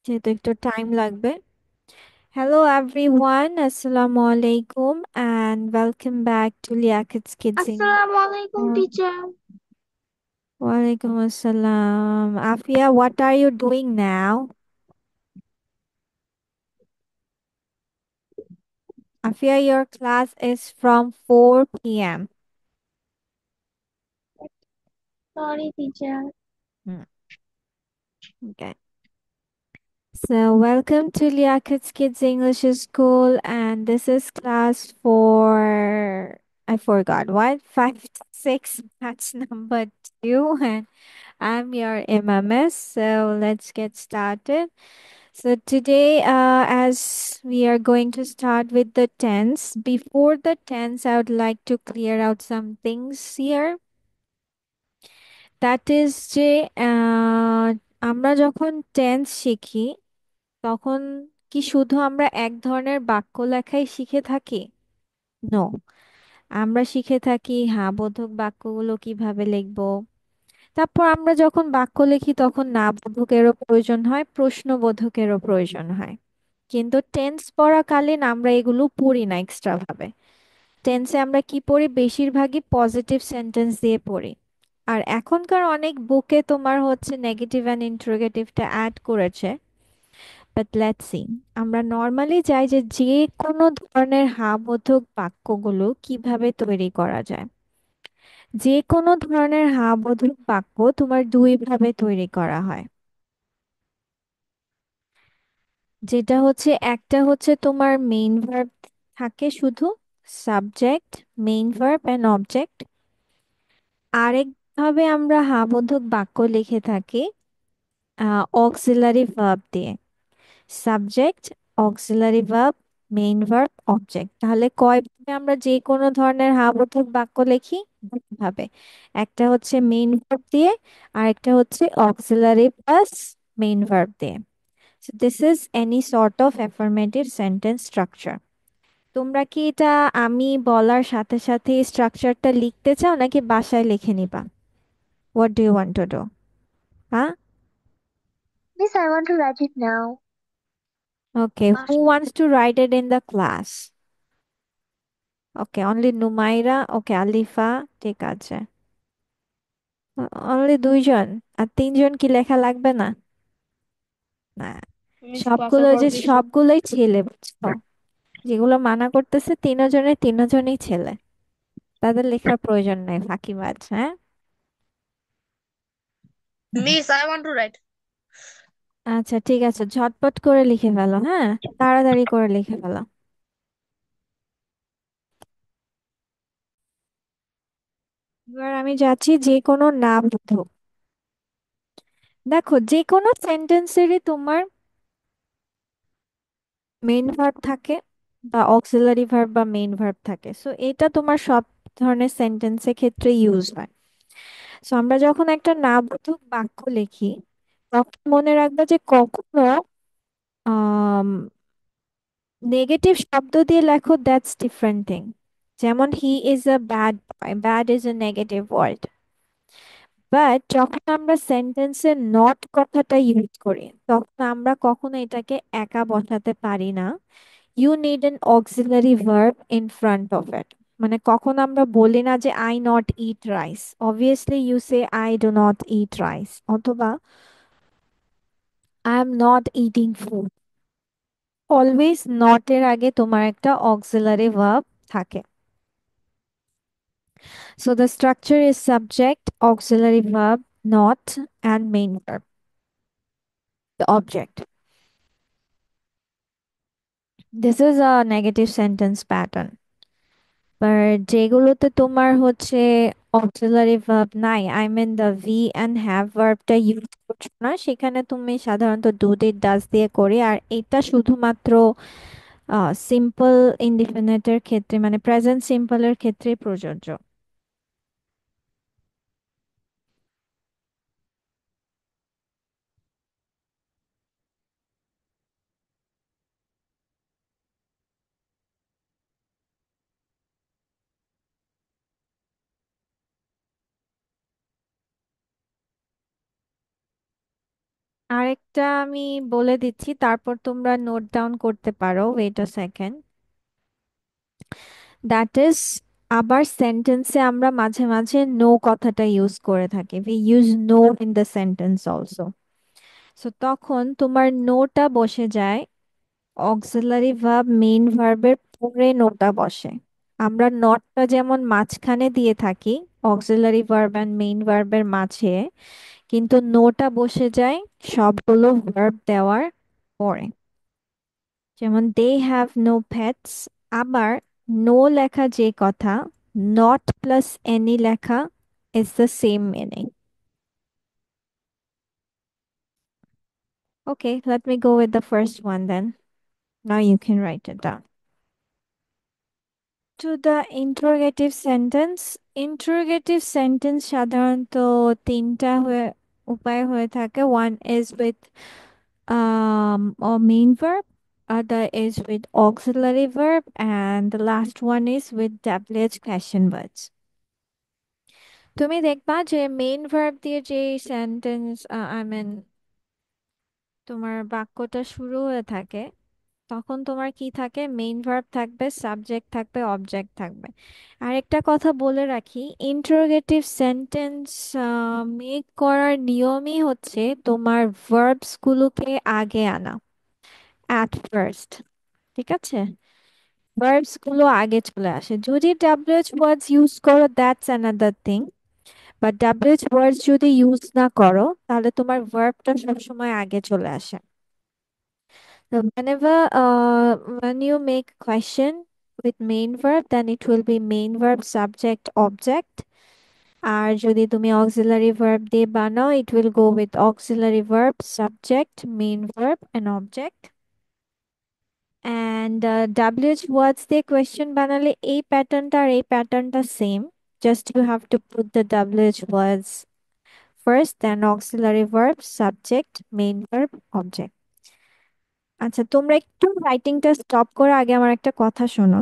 যেহেতু একটু টাইম লাগবে। Hello everyone, Assalamu alaikum and welcome back to Liakat's Kids English. Assalamu alaikum, Oh, teacher. walaikum assalam. Afia, what are you doing now? Afia, your class is from 4 p.m. Sorry, teacher. Hmm, okay. So, welcome to Liakat's Kids English School, and this is class for I forgot what 5 6 batch number 2, and I'm your MMS. So let's get started. So today, as we are going to start with the tense, before the tense, I would like to clear out some things here. That is যে আমরা যখন tense শিখি তখন কি শুধু আমরা এক ধরনের বাক্য লেখাই শিখে থাকি? নো, আমরা শিখে থাকি হ্যাঁ বোধক বাক্যগুলো কিভাবে লিখবো। তারপর আমরা যখন বাক্য লিখি তখন না বোধকেরও প্রয়োজন হয়, প্রশ্নবোধকেরও প্রয়োজন হয়। কিন্তু টেন্স পড়াকালীন আমরা এগুলো পড়ি না এক্সট্রা ভাবে। টেন্সে আমরা কি পড়ি? বেশিরভাগই পজিটিভ সেন্টেন্স দিয়ে পড়ি। আর এখনকার অনেক বুকে তোমার হচ্ছে নেগেটিভ অ্যান্ড ইন্টারোগেটিভটা অ্যাড করেছে। বাট লেটস সি, আমরা নর্মালি চাই যে যে কোনো ধরনের হ্যাঁ বোধক বাক্যগুলো কিভাবে তৈরি করা যায়। যে কোনো ধরনের হ্যাঁ বোধক বাক্য তোমার দুই ভাবে তৈরি করা হয়। যেটা হচ্ছে একটা হচ্ছে তোমার মেইন ভার্ব থাকে শুধু, subject, main verb and object. আরেক ভাবে আমরা হ্যাঁ বোধক বাক্য লিখে থাকি অক্সিলারি ভার্ব দিয়ে, subject, auxiliary verb, main verb, object. তাহলে কয়ভাবে আমরা যে কোনো ধরনের হ্যাঁ বোধক বাক্য লিখি? দুইভাবে। একটা হচ্ছে মেইন ভার্ব দিয়ে, আর একটা হচ্ছে অক্সিলারি প্লাস মেইন ভার্ব দিয়ে। So this is any sort of affirmative sentence structure. তোমরা কি এটা আমি বলার সাথে সাথে স্ট্রাকচারটা লিখতে চাও নাকি বাসায় লিখে নিবা? What do you want to do? হ্যাঁ? Miss, I want to write it now. Okay, who wants to write it in the class? Okay, only Numaira. Okay, Alifa. ঠিক আছে। Only দুইজন? আর তিনজন কি লেখা লাগবে না? না, মিস ক্লাসের সবগুলো পর যে বেশি সবগুলোই ছেলে, বুঝছো? যেগুলো মানা করতেছে তিনজনের তিনজনই ছেলে, তাদের লেখার প্রয়োজন নাই, ফাঁকিবাজ। হ্যাঁ, miss I want to right আচ্ছা ঠিক আছে, ঝটপট করে লিখে ফেলো। হ্যাঁ, তাড়াতাড়ি করে লিখে ফেলো। এবার আমি যাচ্ছি যে কোনো না বোধক। দেখো, যে কোনো সেন্টেন্সেরই তোমার মেইন ভার্ব থাকে বা অক্সিলারি ভার্ব বা মেইন ভার্ব থাকে। সো এটা তোমার সব ধরনের সেন্টেন্সের ক্ষেত্রে ইউজ হয়। সো আমরা যখন একটা না বোধক বাক্য লিখি তখন মনে রাখবে যে কখনো নেগেটিভ শব্দ দিয়ে লেখো, দ্যাটস ডিফারেন্ট থিং। যেমন he is a bad boy, bad is a negative word. But যখন আমরা সেন্টেন্সে নট কথাটা ইউজ করি তখন আমরা কখনো এটাকে একা বসাতে পারি না। You need an auxiliary verb in front of it. মানে কখন আমরা বলি না যে I not eat rice, obviously you say I do not eat rice, অথবা I am not eating food. Always not এর আগে তোমার একটা অক্সিলারি ভার্ব থাকে। So the structure is subject, auxiliary verb, not, and main verb, the object. This is a negative sentence pattern. But যেগুলোতে তোমার হচ্ছে auxiliary verb নাই, I mean the V and have verbটা ইউজ করছো না, সেখানে তুমি সাধারণত do did does দিয়ে করি। আর এটা শুধুমাত্র সিম্পল ইনডিফিনিটের ক্ষেত্রে, মানে প্রেজেন্ট সিম্পলের ক্ষেত্রে প্রযোজ্য। আরেকটা আমি বলে দিচ্ছি, তারপর তোমরা নোট ডাউন করতে পারো। Wait a second. That is, আবার সেন্টেন্সে আমরা মাঝে মাঝে নো কথাটা ইউজ করে থাকি। We use no in the sentence also. So তখন তোমার নোটা বসে যায় অক্সিলারি ভার্ব মেইন ভার্বের পরে নোটা বসে। আমরা নটটা যেমন মাঝখানে দিয়ে থাকি অক্সিলারি ভার্ব অ্যান্ড মেইন ভার্বের মাঝে, কিন্তু নোটা বসে যায় সবগুলো ভার্ব দেওয়ার পরে। যেমন দে হ্যাভ নো পেটস। আবার নো লেখা যে কথা, নট প্লাস এনি লেখা is the same meaning. Okay, let me go with the first one then. Now you can write it down. To the interrogative sentence সাধারণত তিনটা উপায় হয়ে থাকে. One is with a main verb, other is with auxiliary verb, and the last one is with WH question words. তুমি দেখবা যে main verb দিয়ে যে সেন্টেন্স আই মিন তোমার বাক্যটা শুরু হয়ে থাকে, তখন তোমার কি থাকে? মেইন ভার্ব থাকবে, সাবজেক্ট থাকবে, অবজেক্ট থাকবে। আরেকটা কথা বলে রাখি, ইন্টারোগেটিভ সেন্টেন্স মেক করার নিয়মই হচ্ছে তোমার ভার্বস গুলোকে আগে আনা, অ্যাট ফার্স্ট। ঠিক আছে? ভার্বস গুলো আগে চলে আসে। যদি ডাব্লিউএইচ ওয়ার্ডস ইউজ করো, that's another thing. But WH words যদি ইউজ না করো, তাহলে তোমার ভার্বটা সবসময় আগে চলে আসে। So whenever when you make question with main verb, then it will be main verb subject object. আর যদি তুমি auxiliary verb দিয়ে বানাও, it will go with auxiliary verb subject main verb and object. And WH words দিয়ে question বানালে এই প্যাটার্নটা আর এই প্যাটার্নটা same, just you have to put the WH words first, then auxiliary verb subject main verb object. আচ্ছা, তোমরা একটু রাইটিংটা stop করে আগে আমার একটা কথা শোনো।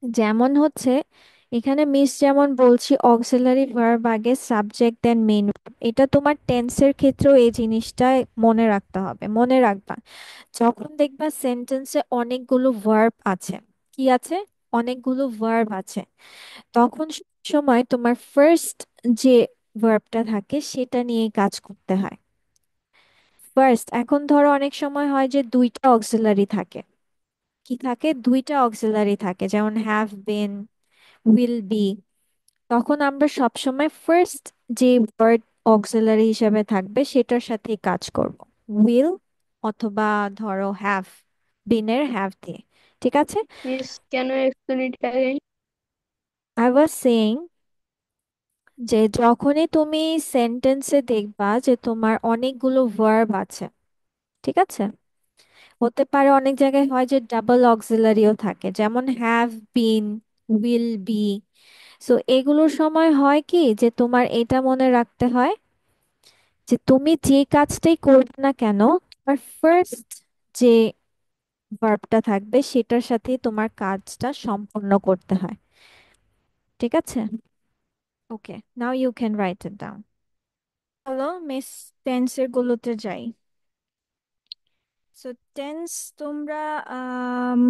যেমন হচ্ছে এখানে মিস যেমন বলছি অক্সিলারি ভার্ব আগে সাবজেক্ট দেন মেইন, এটা তোমার টেন্সের ক্ষেত্রেও এই জিনিসটা মনে রাখতে হবে। মনে রাখবা যখন দেখবা সেন্টেন্সে অনেকগুলো ভার্ব আছে, কি আছে? অনেকগুলো ভার্ব আছে, তখন সময় তোমার ফার্স্ট যে ভার্বটা থাকে সেটা নিয়ে কাজ করতে হয় ফার্স্ট। এখন ধরো অনেক সময় হয় যে দুইটা অক্সিলারি থাকে। কি থাকে? দুইটা অক্সিলারি থাকে, যেমন হ্যাভ বিন, উইল বি। তখন আমরা সবসময় ফার্স্ট যে ওয়ার্ড অক্সিলারি হিসেবে থাকবে সেটার সাথেই কাজ করব, উইল অথবা ধরো হ্যাভ, বিনের হ্যাভ দিয়ে। ঠিক আছে? Miss, can you explain it again? I was saying যে যখনই তুমি সেন্টেন্সে দেখবা যে তোমার অনেকগুলো ভার্ব আছে, ঠিক আছে, হতে পারে অনেক জায়গায় হয় যে ডাবল অক্সিলারিও থাকে, যেমন have been, will be. So এগুলোর সময় হয় কি যে তোমার এটা মনে রাখতে হয় যে তুমি যে কাজটাই করবে না কেন, তোমার ফার্স্ট যে ভার্বটা থাকবে সেটার সাথে তোমার কাজটা সম্পন্ন করতে হয়। ঠিক আছে? Okay, now you can write it down. হলো মিস, টেন্সের গুলোতে যাই। সো টেন্স তোমরা আম,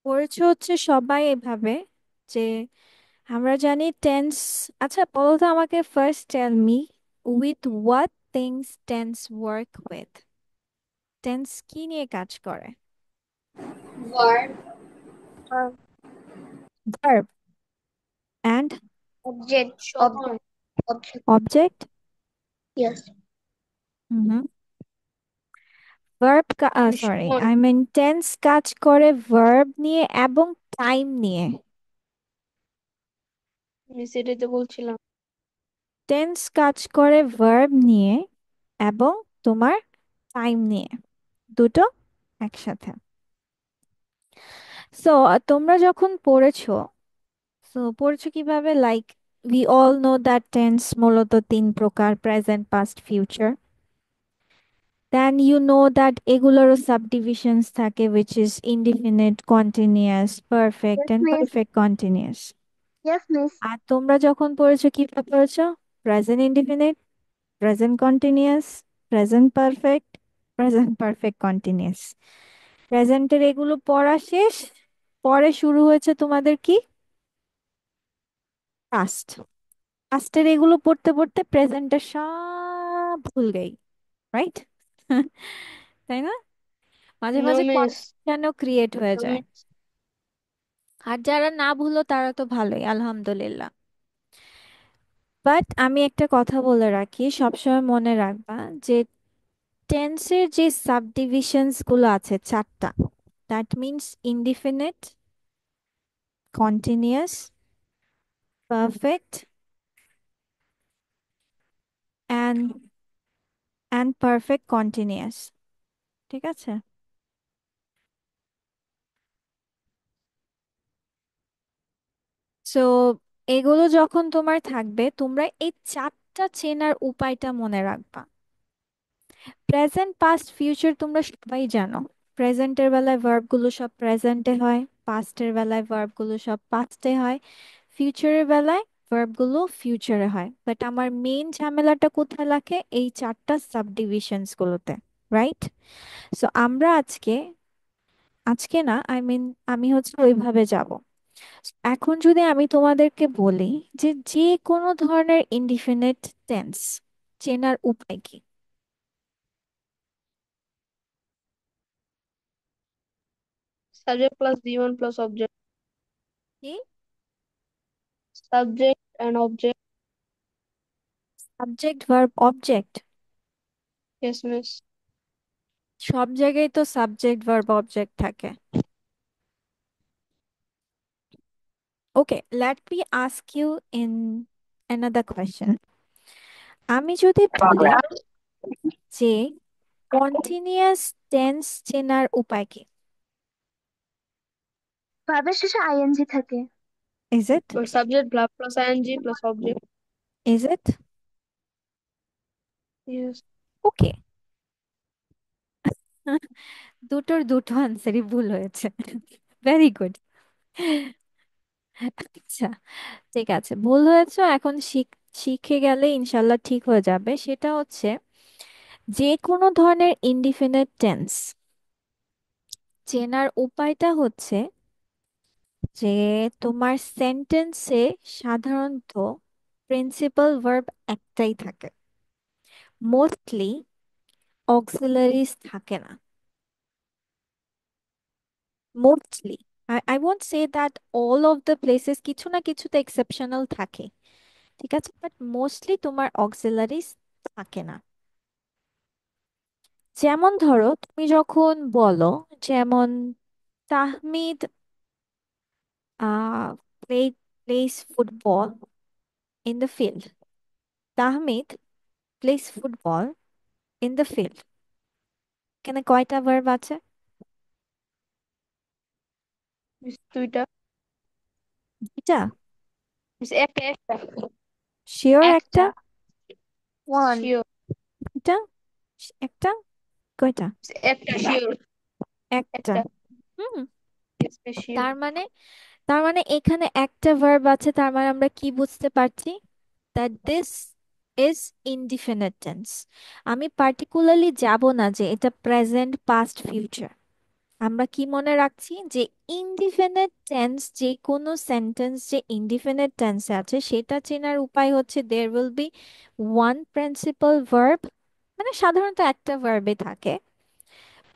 পড়েছো হচ্ছে সবাই এভাবে যে আমরা জানি টেন্স। আচ্ছা বলো তো আমাকে, first tell me, with what things tense work with? Tense কি নিয়ে কাজ করে? Verb. Verb and Object. Object. Object. Object. Yes. হুম। ভার্ব, sorry Shimon. I mean tense কাজ করে ভার্ব নিয়ে এবং টাইম নিয়ে। মিস এটাই তো বলছিলাম। টেন্স কাজ করে ভার্ব নিয়ে এবং তোমার টাইম নিয়ে, দুটো একসাথে। সো তোমরা যখন পড়েছো, সো পড়েছো কিভাবে? Like we all know that tense মূলত তিন প্রকার: present, past, future. Then you know that এগুলোরও সাবডিভিশনস থাকে, which is indefinite, continuous, perfect Yes, and miss. perfect continuous. Yes, miss. আর তোমরা যখন পড়েছো কিভাবে পড়েছো? Present indefinite, present continuous, present perfect, present perfect continuous. প্রেজেন্টের এগুলো পড়া শেষ, পরে শুরু হয়েছে তোমাদের কি, পাস্ট। পাস্টের এগুলো পড়তে পড়তে প্রেজেন্টের সব ভুল গই, রাইট? তাই না? মাঝে No, মাঝে miss. কনফিউশনও ক্রিয়েট হয়ে No, যায়। miss. আর যারা না ভুলো তারা তো ভালোই, আলহামদুলিল্লাহ। বাট আমি একটা কথা বলে রাখি, সবসময় মনে রাখবা যে টেন্সের যে সাবডিভিশনস গুলো আছে চারটা, that means indefinite, continuous, perfect and perfect continuous. ঠিক আছে? সো এগুলো যখন তোমার থাকবে, তোমরা এই চারটা চেনার উপায়টা মনে রাখবা। প্রেজেন্ট, পাস্ট, ফিউচার তোমরা সবাই জানো। প্রেজেন্টের বেলায় ভার্ব গুলো সব প্রেজেন্টে হয়, পাস্টের বেলায় ভার্ব গুলো সব পাস্টে হয়, ফিউচারের বেলায় ভার্ব গুলো ফিউচারে হয়। বাট আমার মেইন ঝামেলাটা কোথায় লাগে, এই চারটা সাবডিভিশনস গুলোতে, রাইট? সো আমরা আজকে, আজকে না, আমি হচ্ছে ওইভাবে যাব। এখন যদি আমি তোমাদেরকে বলি যে যে কোনো ধরনের ইনডিফিনিট টেন্স চেনার উপায় কি? Subject plus V1 plus object. কি? Subject and object. Subject, verb, object. Yes, miss. সব জায়গায় তো সাবজেক্ট, ভার্ব, অবজেক্ট থাকে। Okay, let me ask you in another question. আমি যদি বলি যে কন্টিনিউয়াস টেন্স চেনার উপায় কি? ভার্বের শেষে আইএনজি থাকে। Is it? Or subject plus ing plus object. Is it? Yes. ওকে। দুটোর দুটো আনসারই ভুল হয়েছে। Very good. আচ্ছা, ঠিক আছে, ভুল হয়েছে, এখন শিখে গেলে ইনশাল্লাহ ঠিক হয়ে যাবে। সেটা হচ্ছে যে কোনো ধরনের ইনডিফিনিট টেন্স চেনার উপায়টা হচ্ছে যে তোমার সেন্টেন্সে সাধারণত প্রিন্সিপাল ভার্ব একটাই থাকে, মোস্টলি অক্সিলারিজ থাকে না। Mostly, I won't say that all of the places, কিছু না কিছুতে এক্সেপশনাল থাকে, ঠিক আছে, বাট মোস্টলি তোমার অক্সিলারিজ থাকে না। যেমন ধরো তুমি যখন বলো, যেমন Tahmid uh play plays football in the field, Tahmid plays football in the field, এখানে কয়টা ভার্ব আছে? Miss দুইটা। দুইটা? Miss একটা একটা। শিওর একটা? একটা। ওয়ান। Sure. এটা একটা? কয়টা? Miss একটা শিওর। একটা? একটা। হুম। Yes, miss sure. তার মানে, এখানে একটা ভার্ব আছে, তার মানে আমরা কি বুঝতে পারছি, that this is indefinite tense. আমি পার্টিকুলারলি যাব না যে এটা প্রেজেন্ট, পাস্ট, ফিউচার। আমরা কি মনে রাখছি যে ইনডিফিনিট টেন্স, যে কোনো সেন্টেন্স যে ইনডিফিনিট টেন্সে আছে সেটা চেনার উপায় হচ্ছে there will be one principal verb, মানে সাধারণত একটা ভার্বে থাকে,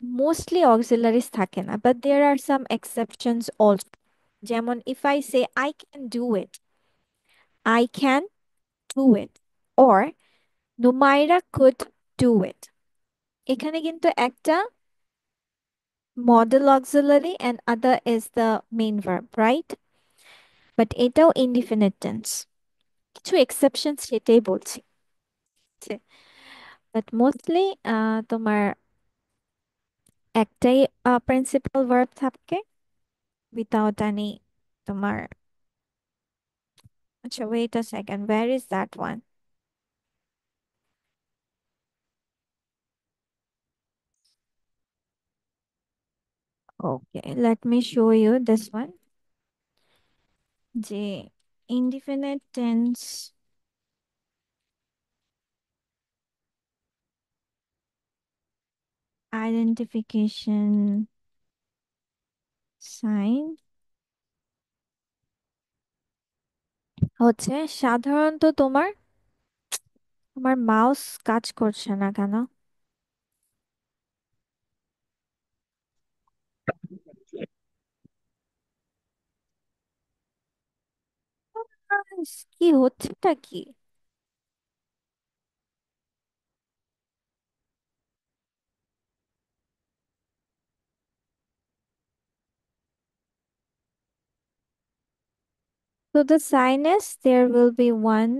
মোস্টলি অক্সিলারিজ থাকে না, but there are some exceptions also. যেমন if I say I can do it, I can do it, or Numaira could do it, এখানে কিন্তু একটা model auxiliary and other is the main verb, right? But এটাও indefinite tense, কিছু exception সেটাই বলছি। But mostly তোমার একটাই প্রিন্সিপাল ভার্ব থাকে, উইথাউট এনি তোমার, আচ্ছা wait a second, where is that one? Okay, let me show you this one, যে ইনডিফিনিট টেন্স আইডেন্টিফিকেশন সাইন হচ্ছে সাধারণত তোমার মাউস কাজ করছে না কেন? কি হচ্ছেটা কি? So the sign is there will be one.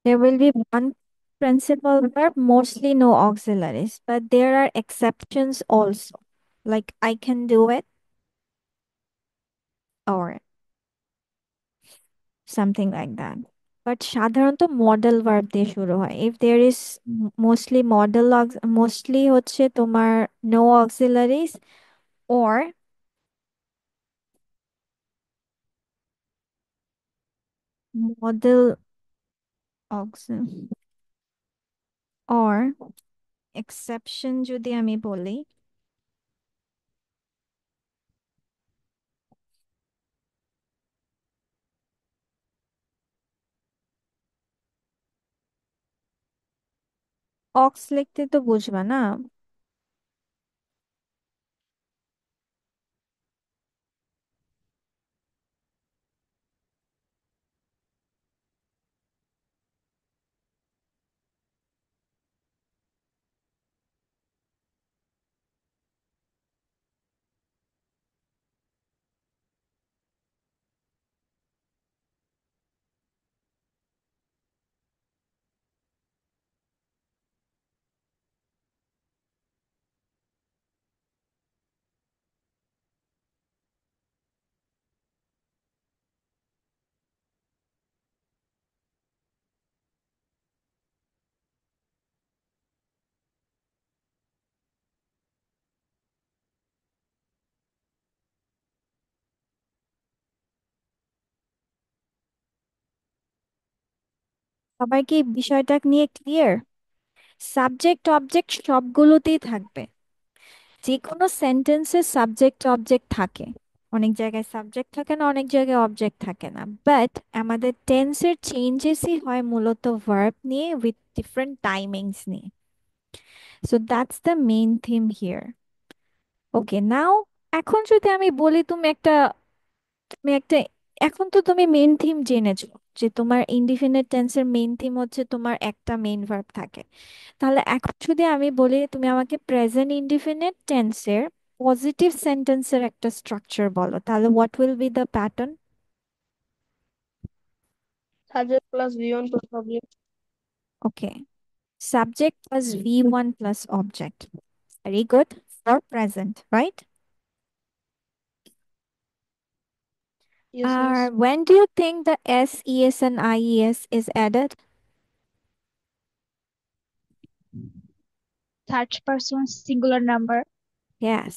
There will be one principal verb, mostly no auxiliaries, but there are exceptions also. Like I can do it or something like that. But সাধারণত model verb দিয়ে শুরু হয়. If there is mostly হচ্ছে তোমার no auxiliaries or model auxiliary or exception যদি আমি বলি, ox লিখতে তো বুঝবা না। সবাই কি বিষয়টা নিয়ে ক্লিয়ার? সাবজেক্ট অবজেক্ট সবগুলোতেই থাকবে। যে কোনো সেন্টেন্সে সাবজেক্ট অবজেক্ট থাকে। অনেক জায়গায় সাবজেক্ট থাকে না, অনেক জায়গায় অবজেক্ট থাকে না, বাট আমাদের টেন্সের চেঞ্জেসই হয় মূলত ভার্ব নিয়ে উইথ ডিফারেন্ট টাইমিংস নিয়ে। So that's the main theme here. Okay now, এখন যদি আমি বলি তুমি একটা এখন তো তুমি মেইন থিম জেনেছো যে তোমার ইনডিফিনিট টেন্সের মেইন থিম হচ্ছে তোমার একটা মেইন ভার্ব থাকে। তাহলে এখন যদি আমি বলি তুমি আমাকে প্রেজেন্ট ইনডিফিনিট টেন্সের পজিটিভ সেন্টেন্সের একটা স্ট্রাকচার বলো, তাহলে what will be the pattern? Subject plus V1 plus object. Okay, subject plus V one plus object. Very good for present, right? Yes, আর miss. when do you think the s es and ies is added? Third person singular number. Yes.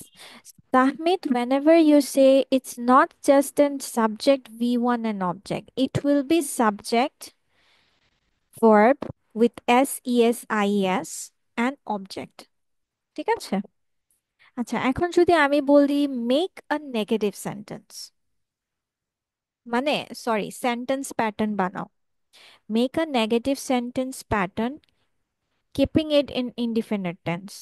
Tahmid, whenever you say it's not just a subject V1 and object, it will be subject, verb with S, ES, IES and object. ঠিক আছে? আচ্ছা, এখন যদি আমি বলি make a negative sentence, মানে sorry sentence pattern বানাও। Make a negative sentence pattern keeping it in indefinite tense.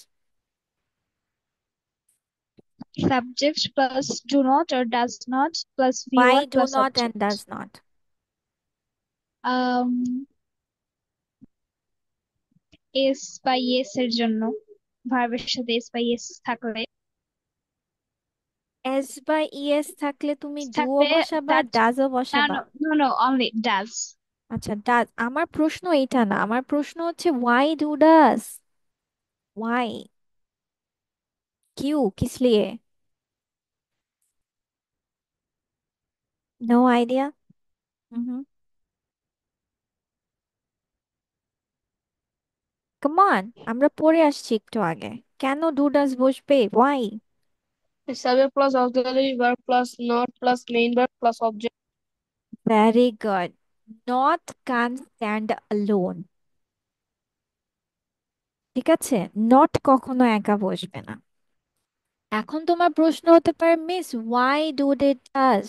Subject plus do not or does not plus Why V1 do plus not and object. does not? S বা yes এর জন্য ভার্বের সাথে S বা yes থাকলে S বা ES থাকলে তুমি ডুও থাকলে বসাবা, দ্যাট ডাজও না বসাবা। No no no only does. আচ্ছা ডাজ, আমার প্রশ্ন এটা না, আমার প্রশ্ন হচ্ছে ওয়াই ডু ডাজ, ওয়াই, क्यों, किस लिए? No idea. হুম, কাম অন, আমরা পড়ে আসছি একটু আগে, কেন ডু ডাজ বসবে, why? Subject plus auxiliary verb plus not plus main verb plus object. Very good. Not can stand alone. ঠিক আছে, নট কখনো একা বসবে না। এখন তোমার প্রশ্ন হতে পারে, miss why do it does?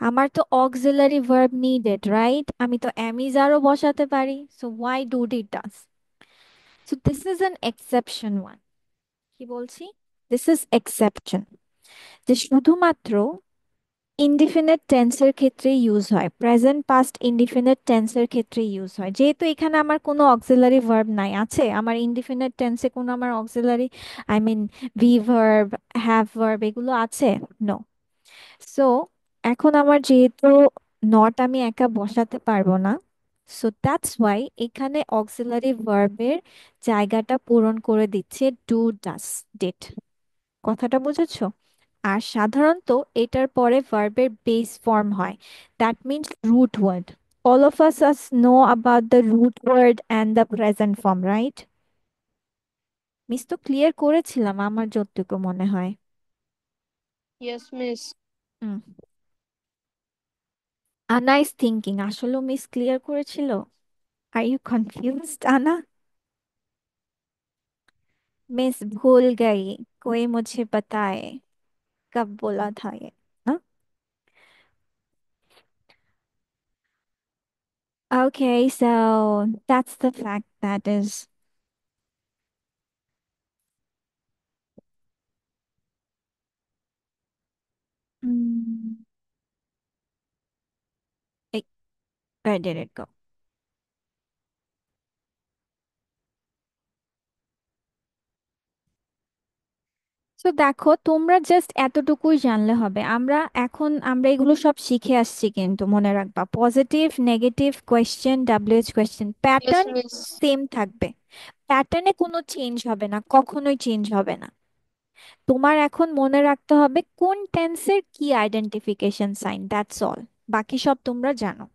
আমার তো অক্সিলারি ভার্ব নিডেড, রাইট? আমি তো অ্যামিজ আরও বসাতে পারি, so why do it does? So this is an exception one. কি বলছি? দিস ইজ এক্সেপশন, যে শুধুমাত্র ইনডিফিনিট টেন্সের ক্ষেত্রে ইউজ হয়, প্রেজেন্ট পাস্ট ইনডিফিনিট টেন্সের ক্ষেত্রে ইউজ হয়। যেহেতু এখানে আমার কোনো অক্সিলারি ভার্ব নাই, আছে আমার ইনডিফিনিট টেন্সে কোনো আমার auxiliary, I mean V verb, have verb এগুলো আছে? নো। সো এখন আমার যেহেতু নট আমি একা বসাতে পারবো না, সো দ্যাটস ওয়াই এখানে অক্সিলারি ভার্বের জায়গাটা পূরণ করে দিচ্ছে ডু ডাস ডিড। কথাটা বুঝেছো? আর সাধারণত এটার পরে ভার্বের বেস ফর্ম হয়, that means root word. All of us know about the root word and the present form, right? Miss তো ক্লিয়ার করেছিলাম আমার যতটুকু মনে হয়। Yes, miss. হুম। আনা ইজ থিঙ্কিং, আসলে মিস ক্লিয়ার করেছিল? Are you confused Anna? Miss भूल गई, कोई मुझे बताए, कब बोला था ये ना? Okay, so that's the fact that is. Mm, eh, where did it go? তো দেখো, তোমরা জাস্ট এতটুকুই জানলে হবে। আমরা এগুলো সব শিখে আসছি, কিন্তু মনে রাখবা positive negative question, WH question Yes, pattern miss. Same থাকবে। প্যাটার্নে কোনো চেঞ্জ হবে না, কখনোই চেঞ্জ হবে না। তোমার এখন মনে রাখতে হবে কোন টেন্সের কি আইডেন্টিফিকেশন সাইন, দ্যাটস অল। বাকি সব তোমরা জানো।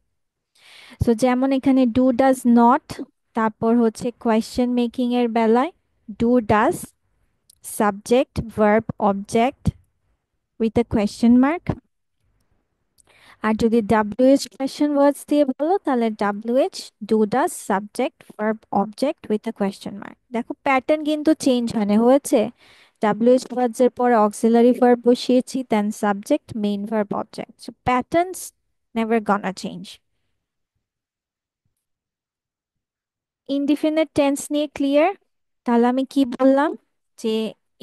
সো যেমন এখানে ডু ডাজ নট, তারপর হচ্ছে কোয়েশ্চেন মেকিং এর বেলায় do does, subject verb object with a question mark. আর যদি ডাব্লিউএইচ কোয়েশ্চেন ওয়ার্ডস দিয়ে বলো, তাহলে WH, do does, subject verb object with a question mark. দেখো প্যাটার্ন কিন্তু চেঞ্জ হয় না, হয়েছে? ডাব্লিউএইচ ওয়ার্ডস এর পরে অক্সিলারি ভার্ব বসিয়েছি, then subject, main verb, object. So patterns never gonna change. Indefinite tense নিয়ে ক্লিয়ার? তাহলে আমি কি বললাম, যে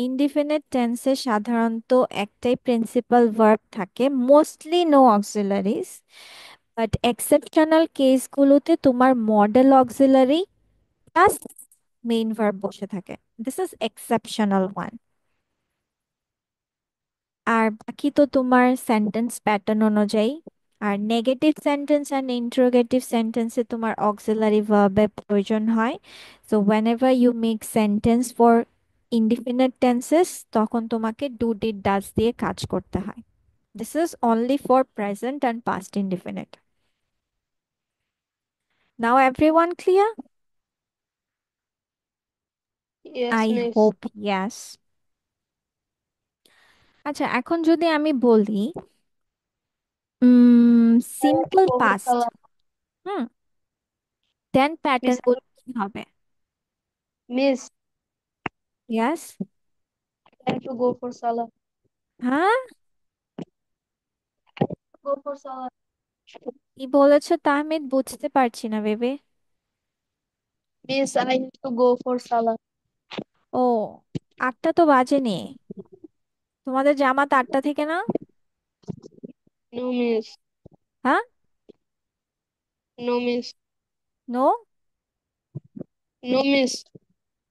ইনডিফিনিট টেন্সে সাধারণত একটাই প্রিন্সিপাল ভার্ব থাকে, mostly no auxiliaries, but exceptional কেসগুলোতে তোমার modal auxiliary plus main verb বসে থাকে। This is exceptional one. আর বাকি তো তোমার সেন্টেন্স প্যাটার্ন অনুযায়ী। আর নেগেটিভ সেন্টেন্স অ্যান্ড ইন্টারোগেটিভ সেন্টেন্সে তোমার অক্সিলারি ভার্বের প্রয়োজন হয়। So whenever you make sentence for indefinite tenses, তখন তোমাকে ডু ডিড ডাজ দিয়ে কাজ করতে হয়। This is only for present and past indefinite. Now everyone clear? Yes, I miss. Hope yes. আচ্ছা, এখন যদি আমি বলি I have to simple go for past, Salah. Hmm, then pattern Miss, গুলো কি হবে? miss, yes. I have to go for Salah. হ্যাঁ, Go for Salah. কি বলেছো তাহমিদ? বুঝতে পারছি না ভেবে। Miss, I have to go for Salah. ও, 8টা তো বাজেনি। তোমাদের জামাত 8টা থেকে না? No, miss. হ্যাঁ? No, miss. No? No, miss.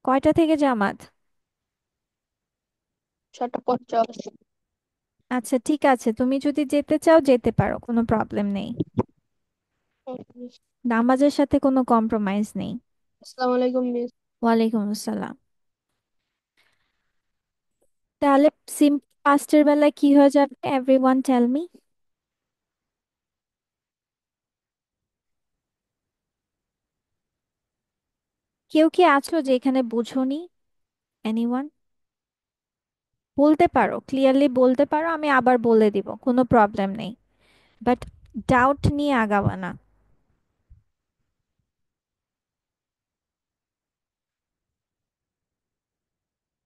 কয়টা থেকে জামাত? 6:50. আচ্ছা ঠিক আছে, তুমি যদি যেতে চাও যেতে পারো, কোনো প্রবলেম নেই। Okay, miss. নামাজের সাথে কোনো কম্প্রোমাইজ নেই। Assalamu alaikum, miss. ওয়ালাইকুম আসসালাম। তাহলে সিম্পল পাস্টের বেলায় কি হয়ে যাবে, এভরিওয়ান টেল মি। কেউ কি আছো যে এখানে বুঝোনি? এনিওয়ান? বলতে পারো, ক্লিয়ারলি বলতে পারো, আমি আবার বলে দিব, কোনো প্রবলেম নেই। বাট ডাউট নিয়ে আগাবা না।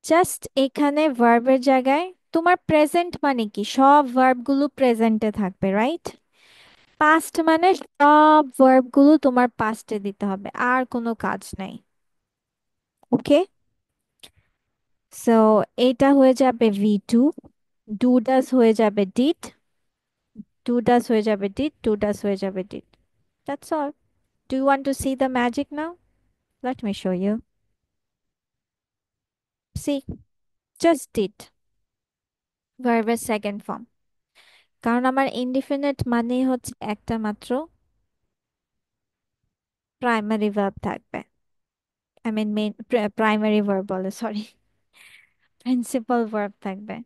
জাস্ট এখানে ভার্বের জায়গায় তোমার প্রেজেন্ট মানে কি, সব ভার্বগুলো প্রেজেন্টে থাকবে, রাইট? পাস্ট মানে সব ভার্বগুলো তোমার পাস্টে দিতে হবে, আর কোনো কাজ নাই। ওকে, সো এটা হয়ে যাবে V2, ডু ডাস হয়ে যাবে ডিড, ডু ডাস হয়ে যাবে ডিড, ডু ডাস হয়ে যাবে did. That's all. Do you want to see the magic now? Let me show you. See, just did, ভার্বের সেকেন্ড ফর্ম। কারণ আমার ইনডিফিনিট মানেই হচ্ছে একটা মাত্র প্রাইমারি ভার্ব থাকবে। I mean main, primary verb বলে, সরি, প্রিন্সিপাল ভার্ব থাকবে।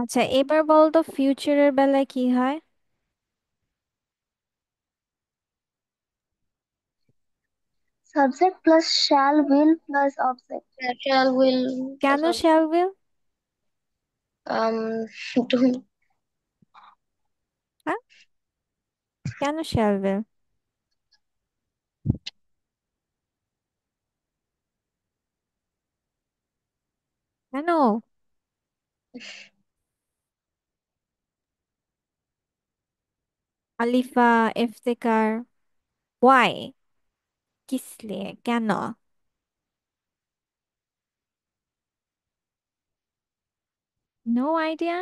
আচ্ছা, এবার বলতো ফিউচারের বেলায় কি হয়? Subject plus shall will plus object. Shall will কেন plus shall object. Will? To হ্যাঁ, কেন শ্যাল উইল? কেন? আলিফা, ইফতেকার, ওয়াই, কিস লিয়ে, কেন? No idea.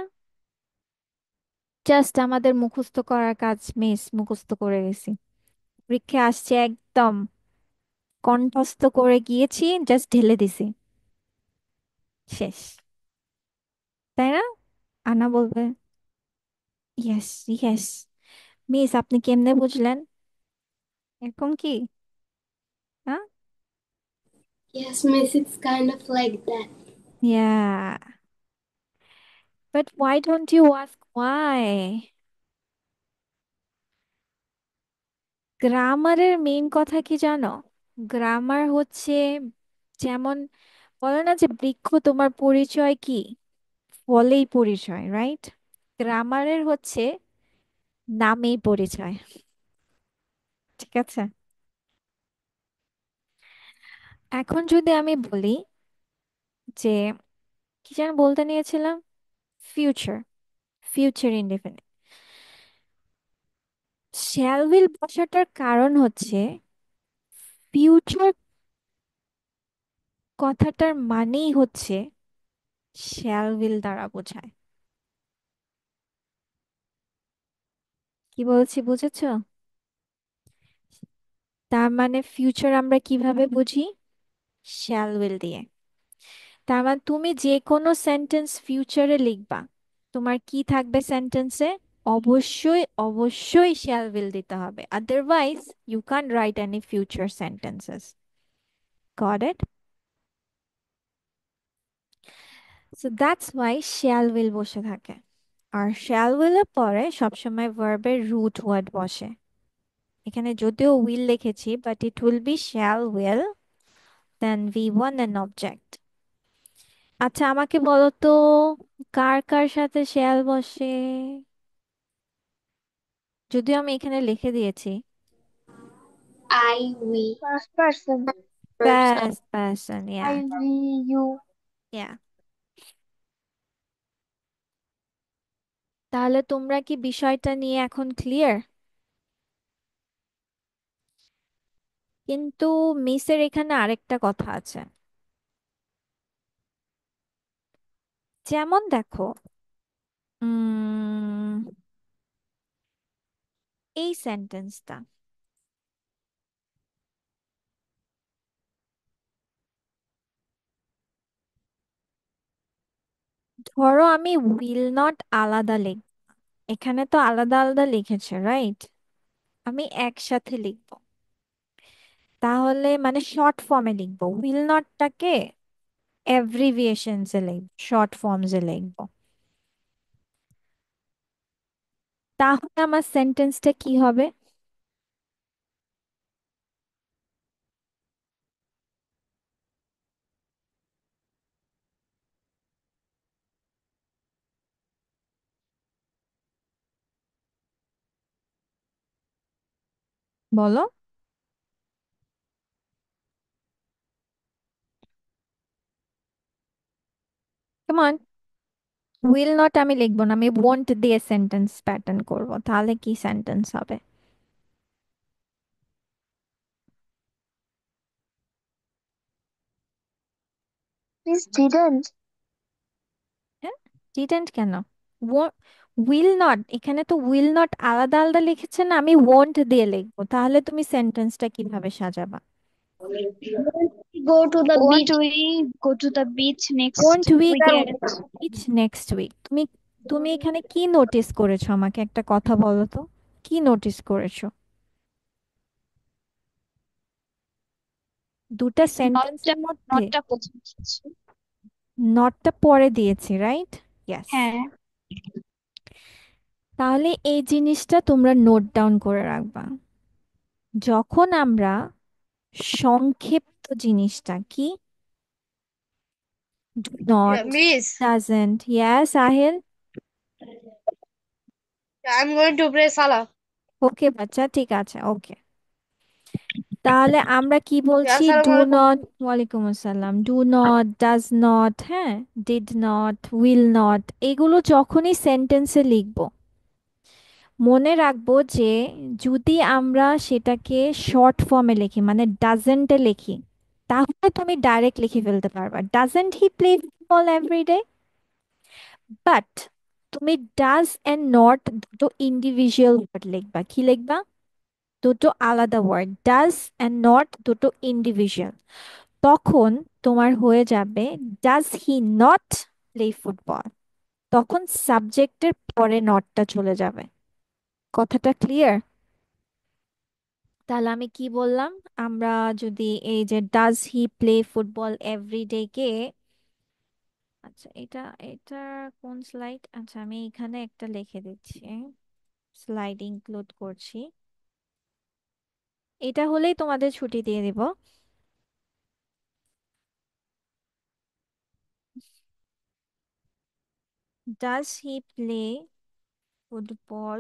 জাস্ট আমাদের মুখস্থ করার কাজ, মিস, মুখস্থ করে গেছি, পরীক্ষা আসছে একদম কণ্ঠস্থ করে গিয়েছি, জাস্ট ঢেলে দিছি, শেষ। তাই না? আনা বলবে। Yes, yes. মিস, আপনি কেমনে বুঝলেন? এরকম কি? হ্যাঁ। Yes, miss, it's kind of like that. Yeah, but why don't you ask why? গ্রামারের মেইন কথা কি জানো? গ্রামার হচ্ছে, যেমন বলে না যে বৃক্ষ তোমার পরিচয় কি, ফলেই পরিচয়, রাইট? গ্রামারের হচ্ছে নামেই পরিচয়। ঠিক আছে, এখন যদি আমি বলি যে, কি যেন বলতে নিয়েছিলাম, future, future indefinite, shall will বসাটার কারণ হচ্ছে ফিউচার কথাটার মানেই হচ্ছে শ্যাল উইল দ্বারা বোঝায়। কি বলছি বুঝেছো? তার মানে ফিউচার আমরা কিভাবে বুঝি? শ্যাল উইল দিয়ে। তার মানে তুমি যে কোনো সেন্টেন্স ফিউচারে লিখবা, তোমার কি থাকবে সেন্টেন্সে? অবশ্যই অবশ্যই শ্যাল উইল দিতে হবে, otherwise you can write any future sentences. Got it? So that's why shall will বসে থাকে। আর শ্যাল উইলের পরে সবসময় ভার্বের রুট ওয়ার্ড বসে। এখানে যদিও উইল লিখেছি, but it will be shall will, then V1 and object. আচ্ছা, আমাকে বলো তো, কার কার সাথে শ্যাল বসে? যদিও আমি এখানে লিখে দিয়েছি। I, we. First person. person. First person, yeah. I, we, you. Yeah. তাহলে তোমরা কি বিষয়টা নিয়ে এখন ক্লিয়ার? কিন্তু মিসের এখানে আরেকটা কথা আছে। যেমন দেখো, উম এই সেন্টেন্সটা, ধরো আমি উইল নট আলাদা লিখ, এখানে তো আলাদা আলাদা লিখেছে, রাইট? আমি একসাথে লিখবো, তাহলে মানে শর্ট ফর্মে লিখবো উইল নটটাকে, অ্যাব্রিভিয়েশনসে লিখব, শর্ট ফর্মসে লিখব। তাহলে আমার সেন্টেন্সটা কি হবে? বলো। কেমন? উইল নট আমি লিখবো না, আমি ওয়ন্ট দিয়ে সেন্টেন্স প্যাটার্ন করব। তাহলে কি সেন্টেন্স হবে? Miss didn't. হ্যাঁ, ডিডেন্ট কেন? উইল নট, এখানে তো উইল নট আলাদা আলাদা লিখেছে না, আমি ওয়ন্ট দিয়ে লিখবো। তাহলে তুমি সেন্টেন্সটা কিভাবে সাজাবা? Go to the Won't beach. we go to the beach next won't we go weekend? Beach next week? তুমি তুমি এখানে কি নোটিস করেছো? আমাকে একটা কথা বলো তো, কি নোটিস করেছো? দুটা নটটা সেন্টেন্সের মধ্যে নটটা প্রথম এসেছে। নটটা পরে দিয়েছি, রাইট? ইয়েস। হ্যাঁ, তাহলে এই জিনিসটা তোমরা নোট ডাউন করে রাখবা। যখন আমরা সংক্ষিপ্ত জিনিসটা কি, do not, Miss, doesn't, yes Ahil, I'm going to play Salah. ওকে বাচ্চা, ঠিক আছে, ওকে। তাহলে আমরা কি বলছি? Do Assalamualaikum. নট, ওয়ালাইকুম আসসালাম, ডু নট, ডাজ নট, হ্যাঁ, ডিড নট, উইল নট, এগুলো যখনই সেন্টেন্সে লিখবো, মনে রাখবো যে যদি আমরা সেটাকে শর্ট ফর্মে লিখি, মানে ডাজেন্টে লিখি, তাহলে তুমি ডাইরেক্ট লিখে ফেলতে পারবা, doesn't he play football everyday. But তুমি ডাজ এন্ড নট দুটো ইন্ডিভিজুয়াল ওয়ার্ড লিখবা। কি লিখবা? দুটো আলাদা ওয়ার্ড, ডাজ এন্ড নট দুটো ইন্ডিভিজুয়াল। তখন তোমার হয়ে যাবে does he not play football. তখন সাবজেক্টের পরে নটটা চলে যাবে। কথাটা ক্লিয়ার? তাহলে আমি কি বললাম? আমরা যদি এই যে does he play football every day কে, আচ্ছা এটা এটা কোন স্লাইড? আচ্ছা আমি এখানে একটা লিখে দিচ্ছি, স্লাইড ইনক্লুড করছি। এটা হলেই তোমাদের ছুটি দিয়ে দিব। Does he play football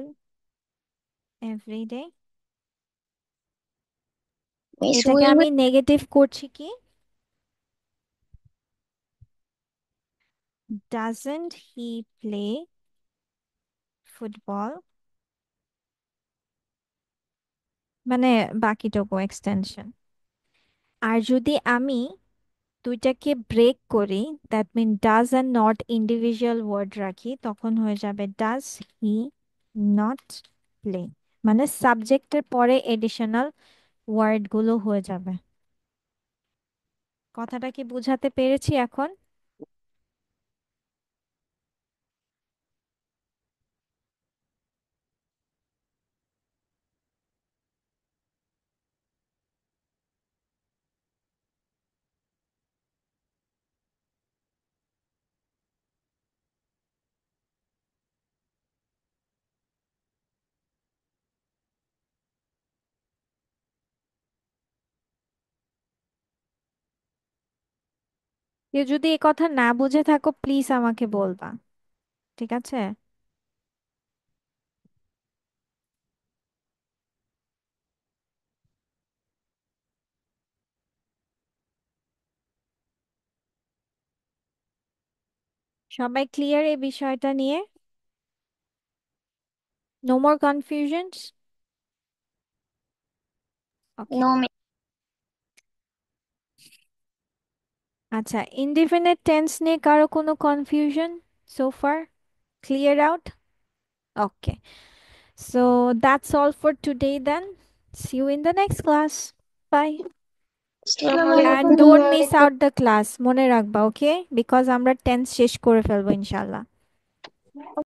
everyday, Miss এটাকে will আমি নেগেটিভ করছি কি, ডাজন্ট হি প্লে ফুটবল, মানে বাকিটুকু এক্সটেনশন। আর যদি আমি দুইটাকে ব্রেক করি, that mean does and not individual word রাখি, তখন হয়ে যাবে ডাজ হি নট প্লে, মানে সাবজেক্টের পরে এডিশনাল ওয়ার্ডগুলো হয়ে যাবে। কথাটা কি বুঝাতে পেরেছি এখন? কেউ যদি এ কথা না বুঝে থাকো প্লিজ আমাকে বলবা, ঠিক আছে? সবাই ক্লিয়ার এই বিষয়টা নিয়ে? No more confusions? Okay. no miss. আচ্ছা, ইনডিফিনিট টেন্স নিয়ে কারো কোনো confusion so far? Clear out? Okay. So that's all for today then. See you in the next class. Bye. And Assalamualaikum. don't miss out the class. মনে রাখবা, okay? Because আমরা 10 শেষ করে ফেলবো ইনশাল্লাহ।